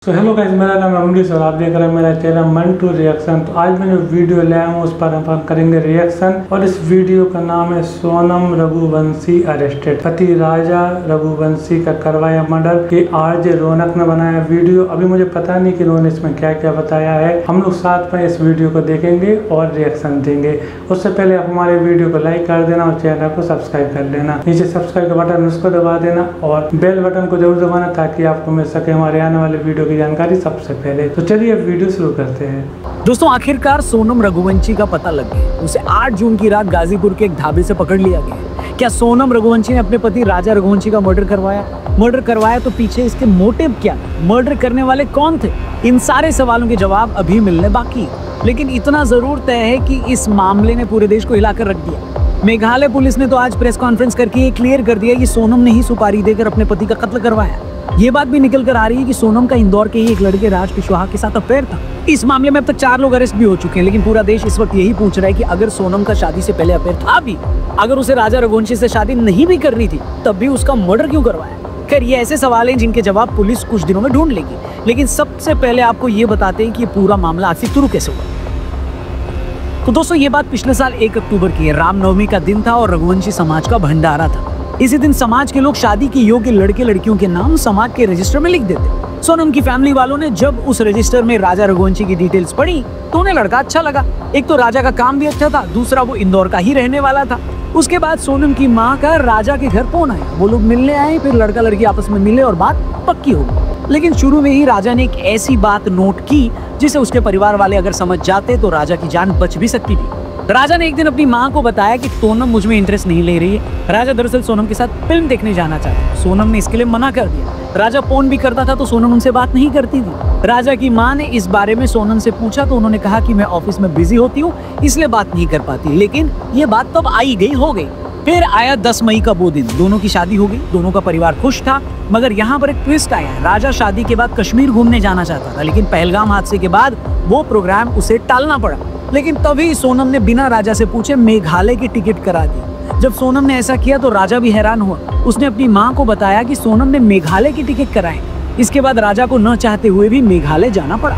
तो hello guys, मेरा नाम है अमरीश और आप देख रहे हैं मेरा चैनल मंटू रिएक्शन। तो आज मैं जो वीडियो लाया हूँ उस पर हम करेंगे रिएक्शन और इस वीडियो का नाम है सोनम रघुवंशी अरेस्टेड। पति राजा रघुवंशी का करवाया मर्डर के आरजे रौनक ने बनाया वीडियो। अभी मुझे पता नहीं कि उन्होंने इसमें क्या क्या बताया है। हम लोग साथ में इस वीडियो को देखेंगे और रिएक्शन देंगे। उससे पहले आप हमारे वीडियो को लाइक कर देना और चैनल को सब्सक्राइब कर लेना। नीचे सब्सक्राइब का बटन उसको दबा देना और बेल बटन को जरूर दबाना ताकि आपको मिल सके हमारे आने वाले वीडियो जानकारी सबसे पहले। तो चलिए वीडियो शुरू करते हैं। दोस्तों, आखिरकार सोनम रघुवंशी का पता लग गया। उसे 8 जून की रात गाजीपुर के एक ढाबे से पकड़ लिया गया। क्या सोनम रघुवंशी ने अपने पति राजा रघुवंशी का मर्डर करवाया तो पीछे इसके मोटिव क्या, मर्डर करने वाले कौन थे? इन सारे सवालों के जवाब अभी मिलने बाकी। लेकिन इतना जरूर तय है कि इस मामले ने पूरे देश को हिलाकर रख दिया। मेघालय पुलिस ने तो आज प्रेस कॉन्फ्रेंस करके ये क्लियर कर दिया कि सोनम ने ही सुपारी देकर अपने पति का कत्ल करवाया। ये बात भी निकल कर आ रही है कि सोनम का इंदौर के ही एक लड़के राज कुशवाहा के साथ अफेयर था। इस मामले में अब तक 4 लोग अरेस्ट भी हो चुके हैं। लेकिन पूरा देश इस वक्त यही पूछ रहा है कि अगर सोनम का शादी से पहले अफेयर था भी, अगर उसे राजा रघुवंशी से शादी नहीं भी करनी थी, तब भी उसका मर्डर क्यों करवाया? खैर, ये ऐसे सवाल हैं जिनके जवाब पुलिस कुछ दिनों में ढूंढ लेगी। लेकिन सबसे पहले आपको ये बताते हैं कि ये पूरा मामला आखिर शुरू कैसे हुआ। तो दोस्तों, ये बात पिछले साल 1 अक्टूबर की है। रामनवमी का दिन था और रघुवंशी समाज का भंडारा था। इसी दिन समाज के लोग शादी के योग्य लड़के लड़कियों के नाम समाज के रजिस्टर में लिख देते। सोनम की फैमिली वालों ने जब उस रजिस्टर में राजा रघुवंशी की डिटेल्स पढ़ी तो उन्हें लड़का अच्छा लगा। एक तो राजा का काम भी अच्छा था, दूसरा वो इंदौर का ही रहने वाला था। उसके बाद सोनम की माँ का राजा के घर फोन आया। वो लोग मिलने आए, फिर लड़का लड़की आपस में मिले और बात पक्की हो गई। लेकिन शुरू में ही राजा ने एक ऐसी बात नोट की जिसे उसके परिवार वाले अगर समझ जाते तो राजा की जान बच भी सकती थी। राजा ने एक दिन अपनी माँ को बताया कि सोनम मुझ में इंटरेस्ट नहीं ले रही है। राजा दरअसल सोनम के साथ फिल्म देखने जाना चाहता है। सोनम ने इसके लिए मना कर दिया। राजा फोन भी करता था तो सोनम उनसे बात नहीं करती थी। राजा की माँ ने इस बारे में सोनम से पूछा तो उन्होंने कहा कि मैं ऑफिस में बिजी होती हूँ, इसलिए बात नहीं कर पाती। लेकिन ये बात तब आई गई हो गई। फिर आया 10 मई का वो दिन। दोनों की शादी हो गई, दोनों का परिवार खुश था। मगर यहाँ पर एक ट्विस्ट आया। राजा शादी के बाद कश्मीर घूमने जाना चाहता था, लेकिन पहलगाम हादसे के बाद वो प्रोग्राम उसे टालना पड़ा। लेकिन तभी सोनम ने बिना राजा से पूछे मेघालय की टिकट करा दी। जब सोनम ने ऐसा किया तो राजा भी हैरान हुआ। उसने अपनी माँ को बताया कि सोनम ने मेघालय की टिकट कराई। इसके बाद राजा को न चाहते हुए भी मेघालय जाना पड़ा।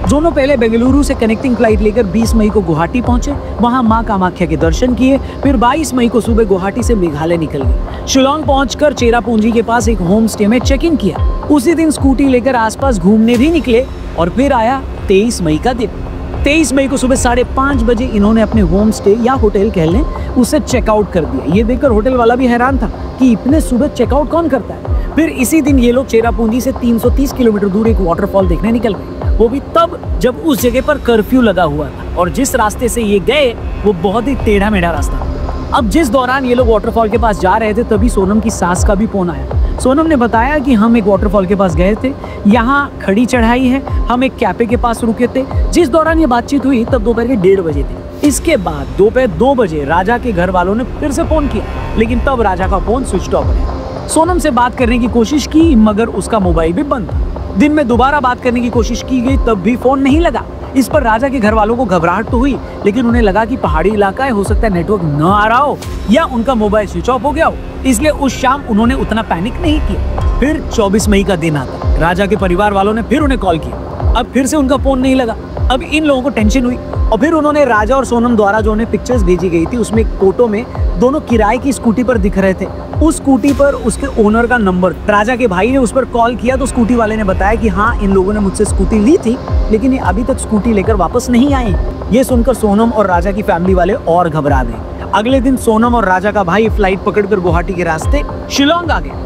दोनों पहले बेंगलुरु से कनेक्टिंग फ्लाइट लेकर 20 मई को गुवाहाटी पहुंचे। वहां मां कामाख्या के दर्शन किए। फिर 22 मई को सुबह गुवाहाटी से मेघालय निकल गए। शिलोंग पहुंचकर चेरापूंजी के पास एक होम स्टे में चेक इन किया। उसी दिन स्कूटी लेकर आसपास घूमने भी निकले। और फिर आया 23 मई का दिन। 23 मई को सुबह 5:30 बजे इन्होंने अपने होम स्टे या होटल कह लें उसे चेकआउट कर दिया। ये देखकर होटल वाला भी हैरान था कि इतने सुबह चेकआउट कौन करता है। फिर इसी दिन ये लोग चेरापूंजी से 330 किलोमीटर दूर एक वाटरफॉल देखने निकल गए। वो भी तब जब उस जगह पर कर्फ्यू लगा हुआ था और जिस रास्ते से ये गए वो बहुत ही टेढ़ा मेढ़ा रास्ता था। अब जिस दौरान ये लोग वाटरफॉल के पास जा रहे थे तभी सोनम की सास का भी फोन आया। सोनम ने बताया कि हम एक वाटरफॉल के पास गए थे, यहाँ खड़ी चढ़ाई है, हम एक कैफे के पास रुके थे। जिस दौरान ये बातचीत हुई तब दोपहर के 1:30 बजे थे। इसके बाद दोपहर 2 बजे राजा के घर वालों ने फिर से फोन किया, लेकिन तब राजा का फोन स्विच ऑफ है। सोनम से बात करने की कोशिश की मगर उसका मोबाइल भी बंद था। दिन में दोबारा बात करने की कोशिश की गई तब भी फोन नहीं लगा। इस पर राजा के घर वालों को घबराहट तो हुई, लेकिन उन्हें लगा कि पहाड़ी इलाका है, हो सकता है नेटवर्क न आ रहा हो या उनका मोबाइल स्विच ऑफ हो गया हो, इसलिए उस शाम उन्होंने उतना पैनिक नहीं किया। फिर 24 मई का दिन आता। राजा के परिवार वालों ने फिर उन्हें कॉल किया। अब फिर से उनका फोन नहीं लगा। अब इन लोगों को टेंशन हुई और फिर उन्होंने राजा और सोनम द्वारा जो उन्हें पिक्चर्स भेजी गई थी उसमें एक फोटो में दोनों किराए की स्कूटी पर दिख रहे थे। उस स्कूटी पर उसके ओनर का नंबर। राजा के भाई ने उस पर कॉल किया तो स्कूटी वाले ने बताया कि हाँ, इन लोगों ने मुझसे स्कूटी ली थी लेकिन ये अभी तक स्कूटी लेकर वापस नहीं आए। ये सुनकर सोनम और राजा की फैमिली वाले और घबरा गए। अगले दिन सोनम और राजा का भाई फ्लाइट पकड़कर गुवाहाटी के रास्ते शिलोंग आ गए।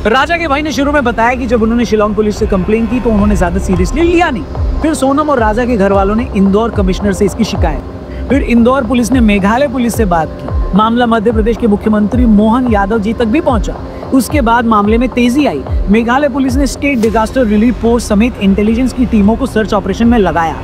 राजा के भाई ने शुरू में बताया कि जब उन्होंने शिलोंग पुलिस से कंप्लेन की तो उन्होंने ज्यादा सीरियसली लिया नहीं। फिर सोनम और राजा के घर वालों ने इंदौर कमिश्नर से इसकी शिकायत। फिर इंदौर पुलिस ने मेघालय पुलिस से बात की। मामला मध्य प्रदेश के मुख्यमंत्री मोहन यादव जी तक भी पहुंचा। उसके बाद मामले में तेजी आई। मेघालय पुलिस ने स्टेट डिजास्टर रिलीफ फोर्स समेत इंटेलिजेंस की टीमों को सर्च ऑपरेशन में लगाया।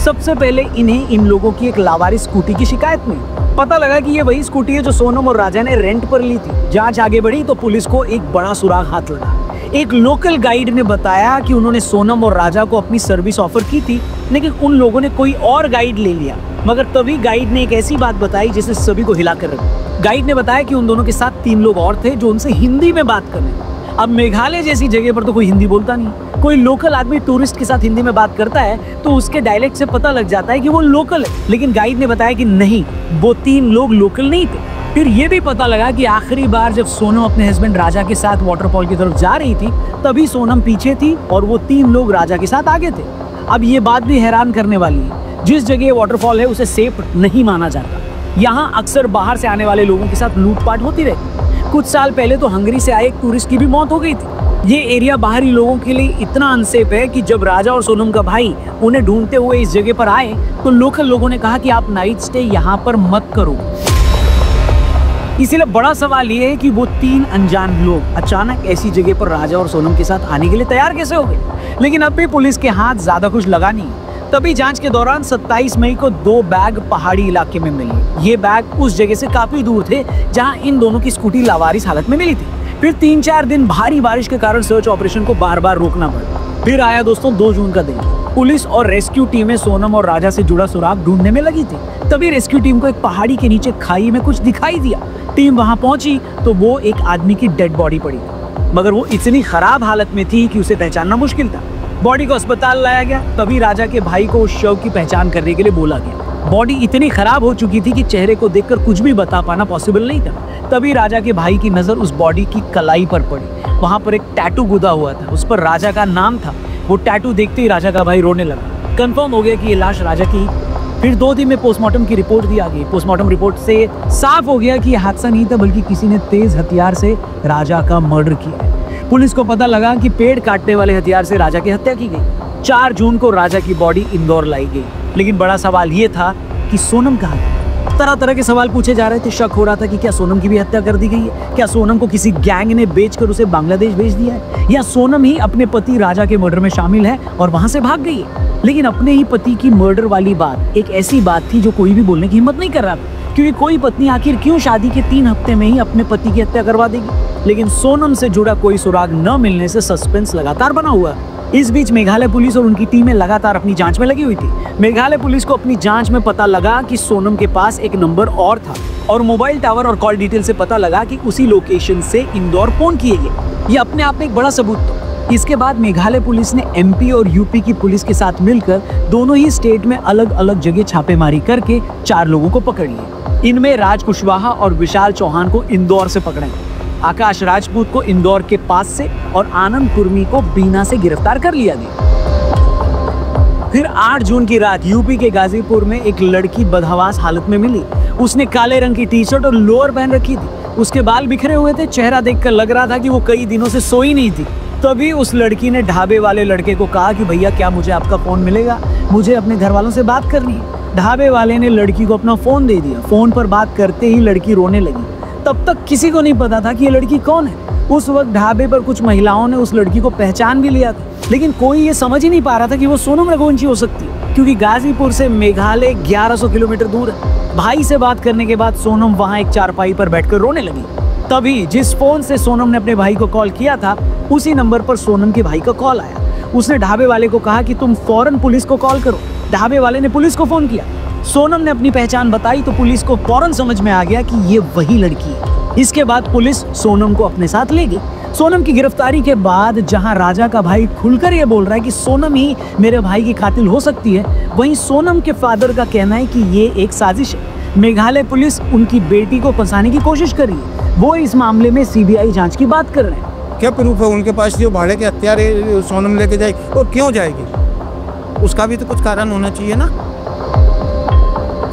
सबसे पहले इन्हें इन लोगों की एक लावारिस स्कूटी की शिकायत मिली। पता लगा कि ये वही स्कूटी है जो सोनम और राजा ने रेंट पर ली थी। जांच आगे बढ़ी तो पुलिस को एक बड़ा सुराग हाथ लगा। एक लोकल गाइड ने बताया कि उन्होंने सोनम और राजा को अपनी सर्विस ऑफर की थी, लेकिन उन लोगों ने कोई और गाइड ले लिया। मगर तभी गाइड ने एक ऐसी बात बताई जिसे सभी को हिलाकर रख दिया। गाइड ने बताया कि उन दोनों के साथ 3 लोग और थे जो उनसे हिंदी में बात कर रहे थे। अब मेघालय जैसी जगह पर तो कोई हिंदी बोलता नहीं, कोई लोकल आदमी टूरिस्ट के साथ हिंदी में बात करता है तो उसके डायलेक्ट से पता लग जाता है कि वो लोकल है, लेकिन गाइड ने बताया कि नहीं, वो 3 लोग लोकल नहीं थे। फिर ये भी पता लगा कि आखिरी बार जब सोनम अपने हस्बैंड राजा के साथ वाटरफॉल की तरफ जा रही थी तभी सोनम पीछे थी और वो 3 लोग राजा के साथ आगे थे। अब ये बात भी हैरान करने वाली है, जिस जगह वाटरफॉल है उसे सेफ नहीं माना जाता। यहाँ अक्सर बाहर से आने वाले लोगों के साथ लूटपाट होती रहती। कुछ साल पहले तो हंगरी से आए एक टूरिस्ट की भी मौत हो गई थी। ये एरिया बाहरी लोगों के लिए इतना अनसेफ है कि जब राजा और सोनम का भाई उन्हें ढूंढते हुए इस जगह पर आए तो लोकल लोगों ने कहा कि आप नाइट स्टे यहाँ पर मत करो। इसीलिए बड़ा सवाल ये है कि वो 3 अनजान लोग अचानक ऐसी जगह पर राजा और सोनम के साथ आने के लिए तैयार कैसे हो गए। लेकिन अब भी पुलिस के हाथ ज्यादा कुछ लगा नहीं। तभी जांच के दौरान 27 मई को 2 बैग पहाड़ी इलाके में मिले। ये बैग उस जगह से काफी दूर थे जहां इन दोनों की स्कूटी लावारिस हालत में मिली थी। फिर 3-4 दिन भारी बारिश के कारण सर्च ऑपरेशन को बार बार रोकना पड़ा। फिर आया दोस्तों 2 जून का दिन। पुलिस और रेस्क्यू टीमें सोनम और राजा से जुड़ा सुराग ढूंढने में लगी थी। तभी रेस्क्यू टीम को एक पहाड़ी के नीचे खाई में कुछ दिखाई दिया। टीम वहां पहुंची तो वो एक आदमी की डेड बॉडी पड़ी, मगर वो इतनी खराब हालत में थी कि उसे पहचानना मुश्किल था। बॉडी को अस्पताल लाया गया। तभी राजा के भाई को उस शव की पहचान करने के लिए बोला गया। बॉडी इतनी खराब हो चुकी थी कि चेहरे को देखकर कुछ भी बता पाना पॉसिबल नहीं था। तभी राजा के भाई की नजर उस बॉडी की कलाई पर पड़ी। वहां पर एक टैटू गुदा हुआ था, उस पर राजा का नाम था। वो टैटू देखते ही राजा का भाई रोने लगा। कंफर्म हो गया कि ये लाश राजा की। फिर 2 दिन में पोस्टमार्टम की रिपोर्ट दी आ गई। पोस्टमार्टम रिपोर्ट से साफ हो गया कि यह हादसा नहीं था, बल्कि किसी ने तेज हथियार से राजा का मर्डर किया। पुलिस को पता लगा कि पेड़ काटने वाले हथियार से राजा की हत्या की गई। 4 जून को राजा की बॉडी इंदौर लाई गई। लेकिन बड़ा सवाल ये था कि सोनम कहाँ गई। तरह तरह के सवाल पूछे जा रहे थे। शक हो रहा था कि क्या सोनम की भी हत्या कर दी गई है, क्या सोनम को किसी गैंग ने बेचकर उसे बांग्लादेश भेज दिया है, या सोनम ही अपने पति राजा के मर्डर में शामिल है और वहां से भाग गई है। लेकिन अपने ही पति की मर्डर वाली बात एक ऐसी बात थी जो कोई भी बोलने की हिम्मत नहीं कर रहा था, क्योंकि कोई पत्नी आखिर क्यों शादी के 3 हफ्ते में ही अपने पति की हत्या करवा देगी। लेकिन सोनम से जुड़ा कोई सुराग न मिलने से सस्पेंस लगातार बना हुआ। इस बीच मेघालय पुलिस और उनकी टीमें लगातार अपनी जांच में लगी हुई थी। मेघालय पुलिस को अपनी जांच में पता लगा कि सोनम के पास एक नंबर और था और मोबाइल टावर और कॉल डिटेल से पता लगा कि उसी लोकेशन से इंदौर फोन किए गए। ये अपने आप में एक बड़ा सबूत था। इसके बाद मेघालय पुलिस ने एमपी और यूपी की पुलिस के साथ मिलकर दोनों ही स्टेट में अलग अलग जगह छापेमारी करके 4 लोगों को पकड़ लिया। इनमें राज कुशवाहा और विशाल चौहान को इंदौर से पकड़ा गया, आकाश राजपूत को इंदौर के पास से और आनंद कुर्मी को बीना से गिरफ्तार कर लिया गया। फिर 8 जून की रात यूपी के गाजीपुर में एक लड़की बदहवास हालत में मिली। उसने काले रंग की टी शर्ट और लोअर पहन रखी थी। उसके बाल बिखरे हुए थे। चेहरा देखकर लग रहा था कि वो कई दिनों से सोई नहीं थी। तभी उस लड़की ने ढाबे वाले लड़के को कहा कि भैया क्या मुझे आपका फोन मिलेगा, मुझे अपने घर वालों से बात करनी है। ढाबे वाले ने लड़की को अपना फोन दे दिया। फोन पर बात करते ही लड़की रोने लगी। तब तक किसी को नहीं पता था कि ये लड़की कौन है। उस वक्त ढाबे पर कुछ महिलाओं ने उस लड़की को पहचान भी लिया था, लेकिन कोई ये समझ ही नहीं पा रहा था कि वो सोनम रघुवंशी हो सकती है, क्योंकि गाजीपुर से मेघालय 1100 किलोमीटर दूर है। भाई से बात करने के बाद सोनम वहां एक चारपाई पर बैठकर रोने लगी। तभी जिस फोन से सोनम ने अपने भाई को कॉल किया था उसी नंबर पर सोनम के भाई का कॉल आया। उसने ढाबे वाले को कहा कि तुम फौरन पुलिस को कॉल करो। ढाबे वाले ने पुलिस को फोन किया। सोनम ने अपनी पहचान बताई तो पुलिस को फौरन समझ में आ गया कि ये वही लड़की है। इसके बाद पुलिस सोनम को अपने साथ ले गई। सोनम की गिरफ्तारी के बाद जहां राजा का भाई खुलकर ये बोल रहा है कि सोनम ही मेरे भाई की कातिल हो सकती है, वहीं सोनम के फादर का कहना है कि ये एक साजिश है। मेघालय पुलिस उनकी बेटी को फंसाने की कोशिश कर रही है। वो इस मामले में सीबीआई जांच की बात कर रहे हैं। क्या प्रूफ है उनके पास जो भाड़े के हथियार सोनम लेके जाएगी, और क्यों जाएगी? उसका भी तो कुछ कारण होना चाहिए ना।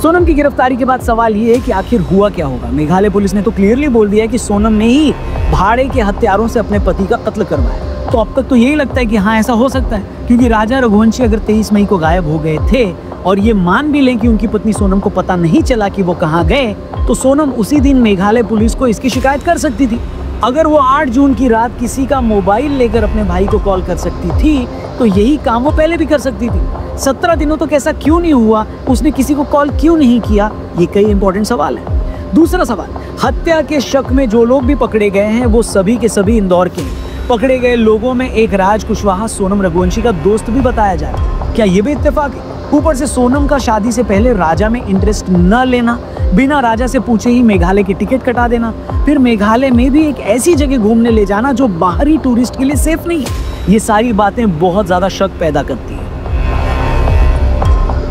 सोनम की गिरफ्तारी के बाद सवाल ये है कि आखिर हुआ क्या होगा। मेघालय पुलिस ने तो क्लियरली बोल दिया है कि सोनम ने ही भाड़े के हथियारों से अपने पति का कत्ल करवाया। तो अब तक तो यही लगता है कि हाँ ऐसा हो सकता है, क्योंकि राजा रघुवंशी अगर 23 मई को गायब हो गए थे और ये मान भी लें कि उनकी पत्नी सोनम को पता नहीं चला कि वो कहाँ गए, तो सोनम उसी दिन मेघालय पुलिस को इसकी शिकायत कर सकती थी। अगर वो 8 जून की रात किसी का मोबाइल लेकर अपने भाई को कॉल कर सकती थी तो यही काम वो पहले भी कर सकती थी। 17 दिनों तक ऐसा क्यों नहीं हुआ, उसने किसी को कॉल क्यों नहीं किया, ये कई इंपॉर्टेंट सवाल है। दूसरा सवाल, हत्या के शक में जो लोग भी पकड़े गए हैं वो सभी के सभी इंदौर के हैं। पकड़े गए लोगों में एक राज कुशवाहा सोनम रघुवंशी का दोस्त भी बताया जा रहा है। क्या ये भी इत्तेफाक है? ऊपर से सोनम का शादी से पहले राजा में इंटरेस्ट न लेना, बिना राजा से पूछे ही मेघालय की टिकट कटा देना, फिर मेघालय में भी एक ऐसी जगह घूमने ले जाना जो बाहरी टूरिस्ट के लिए सेफ नहीं है। ये सारी बातें बहुत ज्यादा शक पैदा करती है।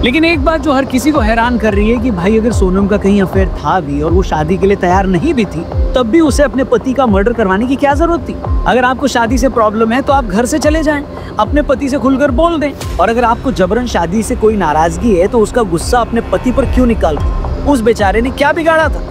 लेकिन एक बात जो हर किसी को हैरान कर रही है कि भाई अगर सोनम का कहीं अफेयर था भी और वो शादी के लिए तैयार नहीं भी थी, तब भी उसे अपने पति का मर्डर करवाने की क्या जरूरत थी? अगर आपको शादी से प्रॉब्लम है तो आप घर से चले जाएं, अपने पति से खुलकर बोल दें। और अगर आपको जबरन शादी से कोई नाराजगी है तो उसका गुस्सा अपने पति पर क्यों निकालते? उस बेचारे ने क्या बिगाड़ा था?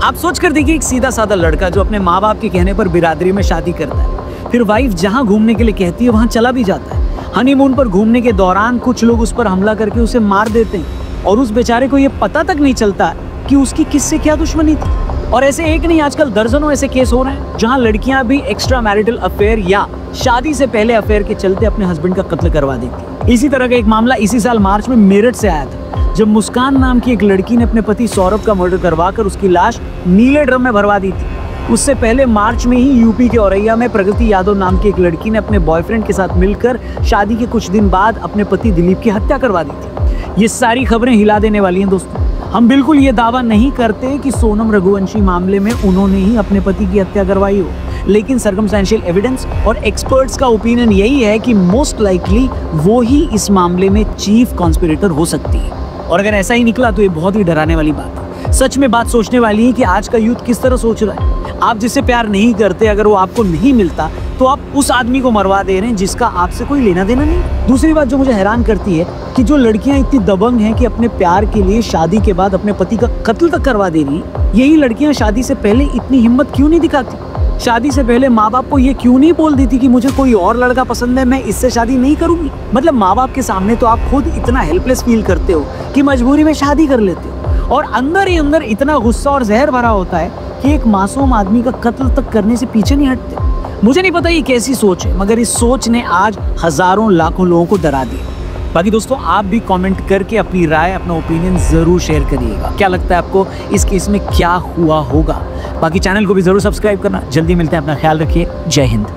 आप सोच कर देखिए, एक सीधा साधा लड़का जो अपने माँ बाप के कहने पर बिरादरी में शादी करता है, फिर वाइफ जहाँ घूमने के लिए कहती है वहाँ चला भी जाता है। हनीमून पर घूमने के दौरान कुछ लोग उस पर हमला करके उसे मार देते हैं और उस बेचारे को ये पता तक नहीं चलता कि उसकी किससे क्या दुश्मनी थी। और ऐसे एक नहीं, आजकल दर्जनों ऐसे केस हो रहे हैं जहां लड़कियां भी एक्स्ट्रा मैरिटल अफेयर या शादी से पहले अफेयर के चलते अपने हस्बैंड का कत्ल करवा देती। इसी तरह का एक मामला इसी साल मार्च में मेरठ से आया था, जब मुस्कान नाम की एक लड़की ने अपने पति सौरभ का मर्डर करवाकर उसकी लाश नीले ड्रम में भरवा दी थी। उससे पहले मार्च में ही यूपी के औरैया में प्रगति यादव नाम की एक लड़की ने अपने बॉयफ्रेंड के साथ मिलकर शादी के कुछ दिन बाद अपने पति दिलीप की हत्या करवा दी थी। ये सारी खबरें हिला देने वाली हैं दोस्तों। हम बिल्कुल ये दावा नहीं करते कि सोनम रघुवंशी मामले में उन्होंने ही अपने पति की हत्या करवाई हो, लेकिन सर्कमस्टेंशियल एविडेंस और एक्सपर्ट्स का ओपिनियन यही है कि मोस्ट लाइकली वो ही इस मामले में चीफ कॉन्स्पिरेटर हो सकती है। और अगर ऐसा ही निकला तो ये बहुत ही डराने वाली बात है। सच में बात सोचने वाली है कि आज का यूथ किस तरह सोच रहा है। आप जिससे प्यार नहीं करते, अगर वो आपको नहीं मिलता तो आप उस आदमी को मरवा दे रहे हैं जिसका आपसे कोई लेना देना नहीं। दूसरी बात जो मुझे हैरान करती है कि जो लड़कियां इतनी दबंग हैं कि अपने प्यार के लिए शादी के बाद अपने पति का कत्ल तक करवा दे रही, यही लड़कियां शादी से पहले इतनी हिम्मत क्यों नहीं दिखाती? शादी से पहले माँ बाप को ये क्यों नहीं बोल देती कि मुझे कोई और लड़का पसंद है, मैं इससे शादी नहीं करूंगी? मतलब माँ बाप के सामने तो आप खुद इतना हेल्पलेस फील करते हो कि मजबूरी में शादी कर लेते हो, और अंदर ही अंदर इतना गुस्सा और जहर भरा होता है कि एक मासूम आदमी का कत्ल तक करने से पीछे नहीं हटते। मुझे नहीं पता ये कैसी सोच है, मगर इस सोच ने आज हजारों लाखों लोगों को डरा दिया। बाकी दोस्तों, आप भी कमेंट करके अपनी राय, अपना ओपिनियन जरूर शेयर करिएगा। क्या लगता है आपको इस केस में क्या हुआ होगा? बाकी चैनल को भी जरूर सब्सक्राइब करना। जल्दी मिलते हैं, अपना ख्याल रखिए। जय हिंद।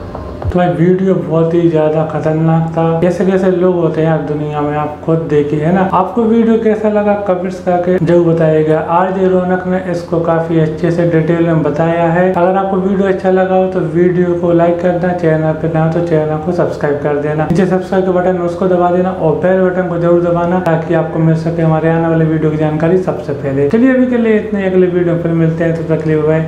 तो भाई वीडियो बहुत ही ज़्यादा खतरनाक था। कैसे कैसे लोग होते हैं यार दुनिया में, आप खुद देखिए, है ना। आपको वीडियो कैसा लगा कमेंट्स करके जरूर बताइएगा। आरजे रौनक ने इसको काफ़ी अच्छे से डिटेल में बताया है। अगर आपको वीडियो अच्छा लगा हो तो वीडियो को लाइक करना, चैनल पर ना हो तो चैनल को सब्सक्राइब कर देना, नीचे सब्सक्राइब का बटन उसको दबा देना और बेल बटन को जरूर दबाना ताकि आपको मिल सके हमारे आने वाले वीडियो की जानकारी सबसे पहले। चलिए अभी के लिए इतने, अगले वीडियो पर मिलते हैं, तब तक के लिए बाय।